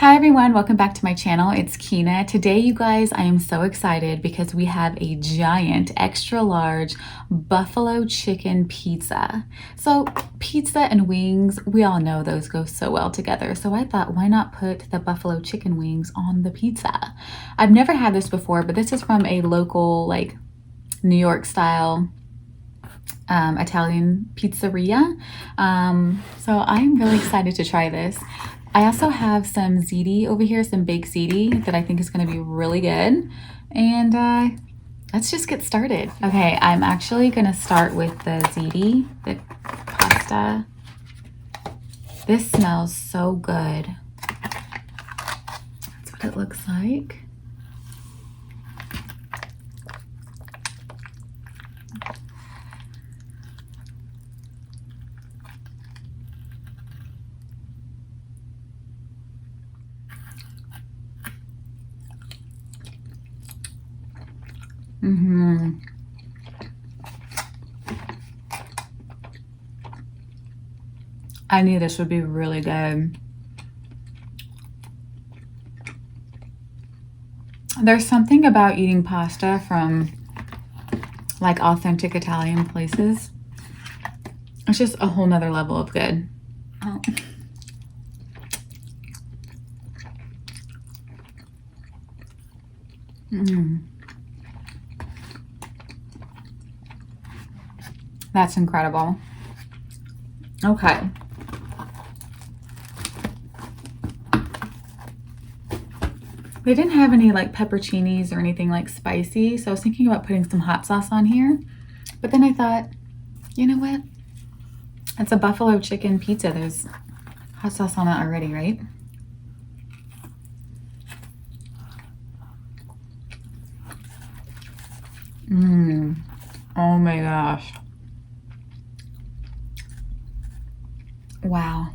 Hi everyone, welcome back to my channel. It's Kina. Today, you guys, I am so excited because we have a giant, extra large buffalo chicken pizza. So pizza and wings, we all know those go so well together. So I thought, why not put the buffalo chicken wings on the pizza? I've never had this before, but this is from a local, like New York style Italian pizzeria. So I'm really excited to try this. I also have some ziti over here, some baked ziti that I think is going to be really good. And let's just get started. Okay, I'm actually going to start with the ziti, the pasta. This smells so good. That's what it looks like. I knew this would be really good. There's something about eating pasta from like authentic Italian places. It's just a whole nother level of good. Oh. That's incredible. Okay. They didn't have any like pepperoncinis or anything like spicy, so I was thinking about putting some hot sauce on here. But then I thought, you know what? It's a buffalo chicken pizza. There's hot sauce on it already, right? Oh my gosh. Wow.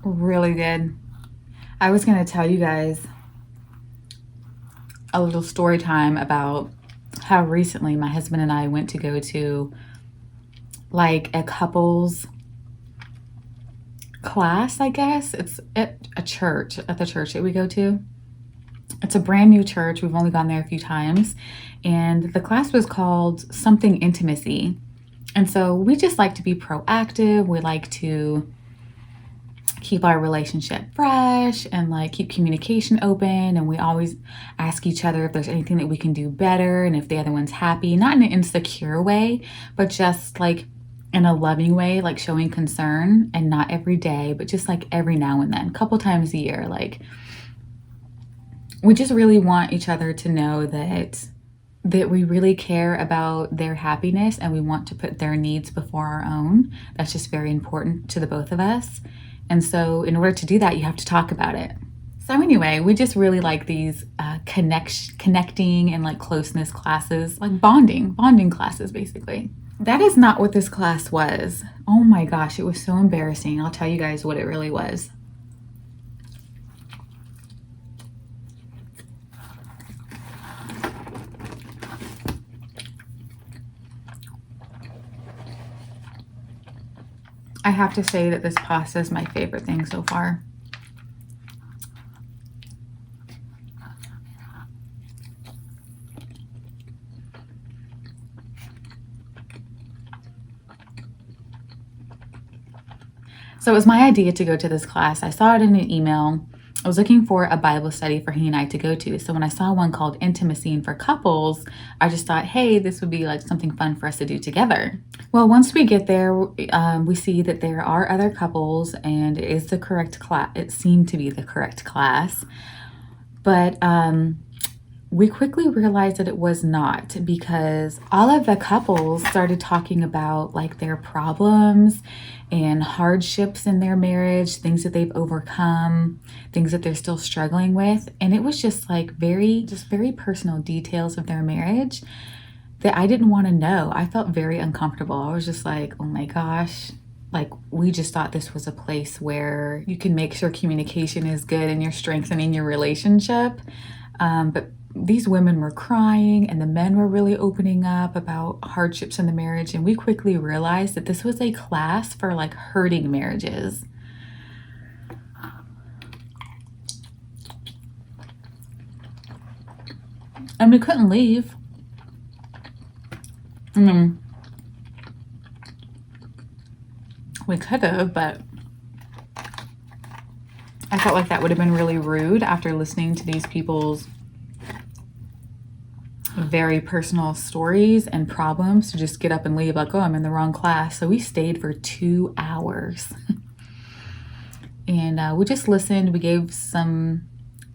Really good. I was going to tell you guys a little story time about how recently my husband and I went to go to like a couples class, I guess. It's at a church, at the church that we go to. It's a brand new church. We've only gone there a few times. And the class was called Something Intimacy. And so we just like to be proactive. We like to keep our relationship fresh and like keep communication open. And we always ask each other if there's anything that we can do better and if the other one's happy, not in an insecure way, but just like in a loving way, like showing concern, and not every day, but just like every now and then, a couple times a year. Like we just really want each other to know that we really care about their happiness and we want to put their needs before our own. That's just very important to the both of us. And so in order to do that, you have to talk about it. So anyway, we just really like these connecting and like closeness classes, like bonding classes, basically. That is not what this class was. Oh my gosh, it was so embarrassing. I'll tell you guys what it really was. I have to say that this pasta is my favorite thing so far. So it was my idea to go to this class. I saw it in an email. I was looking for a Bible study for he and I to go to. So when I saw one called Intimacy and for Couples, I just thought, hey, this would be like something fun for us to do together. Well, once we get there, we see that there are other couples and it is the correct class. It seemed to be the correct class. But we quickly realized that it was not, because all of the couples started talking about like their problems and hardships in their marriage, things that they've overcome, things that they're still struggling with. And it was just like very personal details of their marriage that I didn't want to know. I felt very uncomfortable. I was just like, oh my gosh, like, we just thought this was a place where you can make sure communication is good and you're strengthening your relationship. But these women were crying and the men were really opening up about hardships in the marriage. And we quickly realized that this was a class for like hurting marriages. And we couldn't leave. We could have, but I felt like that would have been really rude after listening to these people's very personal stories and problems to just get up and leave like, oh, I'm in the wrong class. So we stayed for 2 hours. And we just listened. We gave some,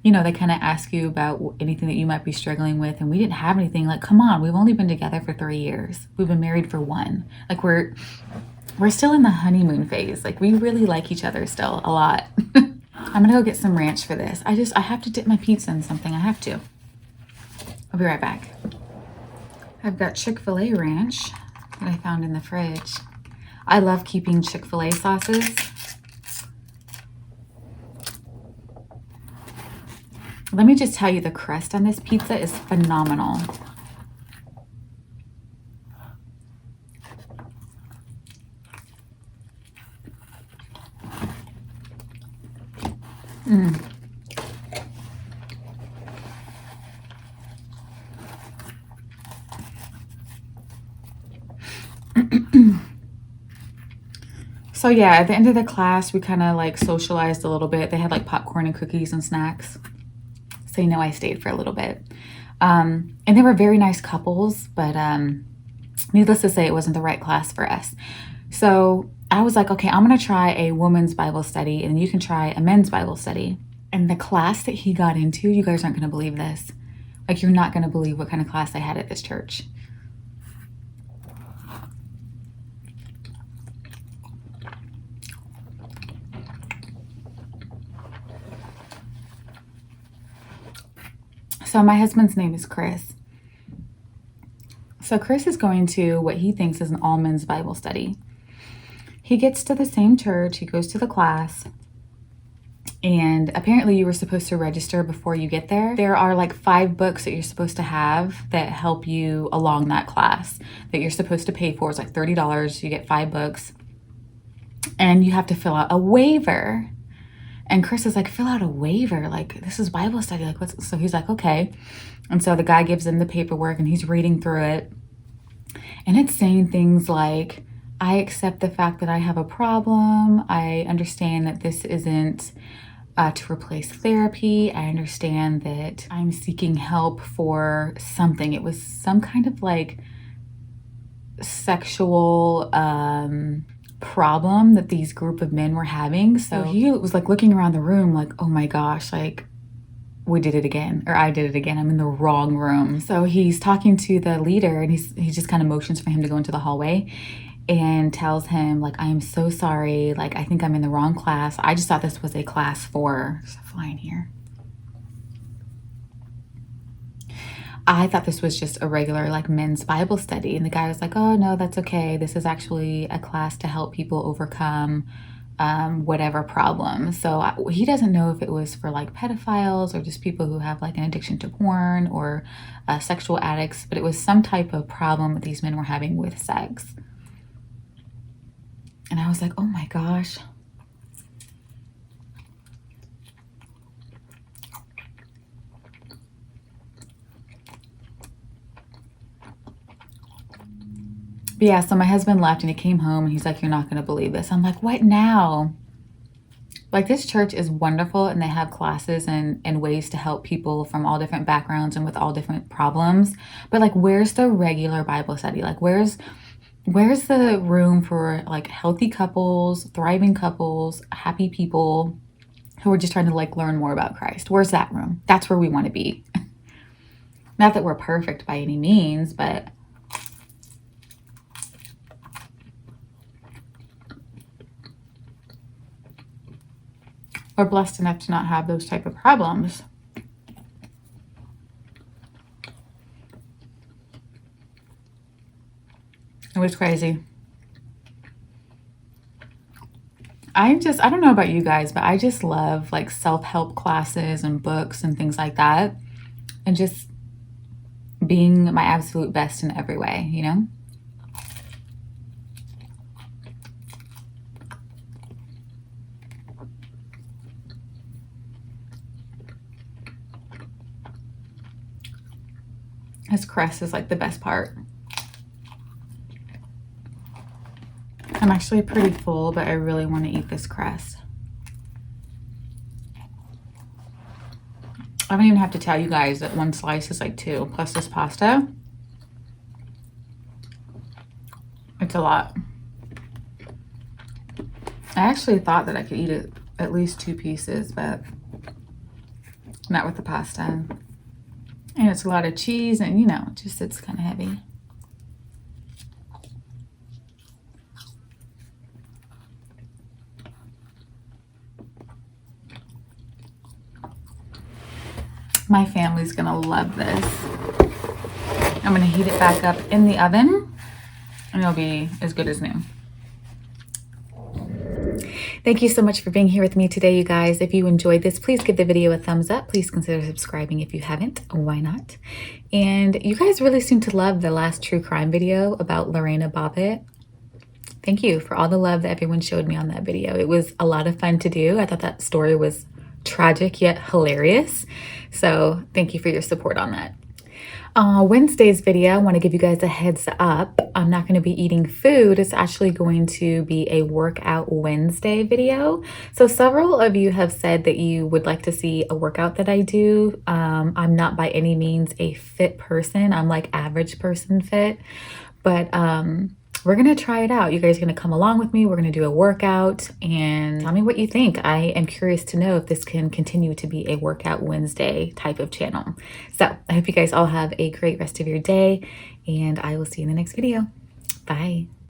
they kind of ask you about anything that you might be struggling with. And we didn't have anything. Like, come on, we've only been together for 3 years. We've been married for 1. Like, we're still in the honeymoon phase. Like, we really like each other still a lot. I'm gonna go get some ranch for this. I have to dip my pizza in something. I have to. I'll be right back. I've got Chick-fil-A ranch that I found in the fridge. I love keeping Chick-fil-A sauces. Let me just tell you, the crust on this pizza is phenomenal. So yeah, at the end of the class, we kind of like socialized a little bit. They had like popcorn and cookies and snacks. So I stayed for a little bit. And they were very nice couples, but needless to say, it wasn't the right class for us. So I was like, okay, I'm going to try a women's Bible study and you can try a men's Bible study. And the class that he got into, you guys aren't going to believe this. Like, you're not going to believe what kind of class they had at this church. So my husband's name is Chris. So Chris is going to what he thinks is an all men's Bible study. He gets to the same church, he goes to the class, and apparently you were supposed to register before you get there. There are like 5 books that you're supposed to have that help you along that class that you're supposed to pay for. It's like $30. You get 5 books and you have to fill out a waiver. And Chris is like, fill out a waiver. Like, this is Bible study. Like, what's, so he's like, okay. And so the guy gives him the paperwork and he's reading through it. And it's saying things like, I accept the fact that I have a problem. I understand that this isn't to replace therapy. I understand that I'm seeking help for something. It was some kind of like sexual problem that these group of men were having. So he was like looking around the room like, oh my gosh, like we did it again, or I did it again. I'm in the wrong room. So he's talking to the leader and he just kind of motions for him to go into the hallway and tells him like, I am so sorry. Like, I think I'm in the wrong class. I just thought this was a class for, there's a fly in here. I thought this was just a regular like men's Bible study. And the guy was like, oh no, that's okay. This is actually a class to help people overcome whatever problem. So he doesn't know if it was for like pedophiles or just people who have like an addiction to porn or sexual addicts, but it was some type of problem that these men were having with sex. And I was like, oh my gosh. But yeah, so my husband left and he came home and he's like, you're not going to believe this. I'm like, what now? Like, this church is wonderful and they have classes and ways to help people from all different backgrounds and with all different problems. But like, where's the regular Bible study? Like, where's the room for like healthy couples, thriving couples, happy people who are just trying to like learn more about Christ? Where's that room? That's where we want to be. Not that we're perfect by any means, but we're blessed enough to not have those type of problems. It was crazy. I don't know about you guys, but I just love like self-help classes and books and things like that. And just being my absolute best in every way, you know? This crust is like the best part. I'm actually pretty full, but I really want to eat this crust. I don't even have to tell you guys that one slice is like 2, plus this pasta. It's a lot. I actually thought that I could eat it at least 2 pieces, but not with the pasta. And it's a lot of cheese and, you know, just it's kind of heavy. My family's gonna love this. I'm gonna heat it back up in the oven and it'll be as good as new. Thank you so much for being here with me today, you guys. If you enjoyed this, please give the video a thumbs up. Please consider subscribing if you haven't. Why not? And you guys really seem to love the last true crime video about Lorena Bobbitt. Thank you for all the love that everyone showed me on that video. It was a lot of fun to do. I thought that story was tragic yet hilarious. So thank you for your support on that. Wednesday's video, I want to give you guys a heads up. I'm not going to be eating food. It's actually going to be a workout Wednesday video. So several of you have said that you would like to see a workout that I do. I'm not by any means a fit person. I'm like average person fit, but we're going to try it out. You guys are going to come along with me. We're going to do a workout and tell me what you think. I am curious to know if this can continue to be a workout Wednesday type of channel. So I hope you guys all have a great rest of your day and I will see you in the next video. Bye.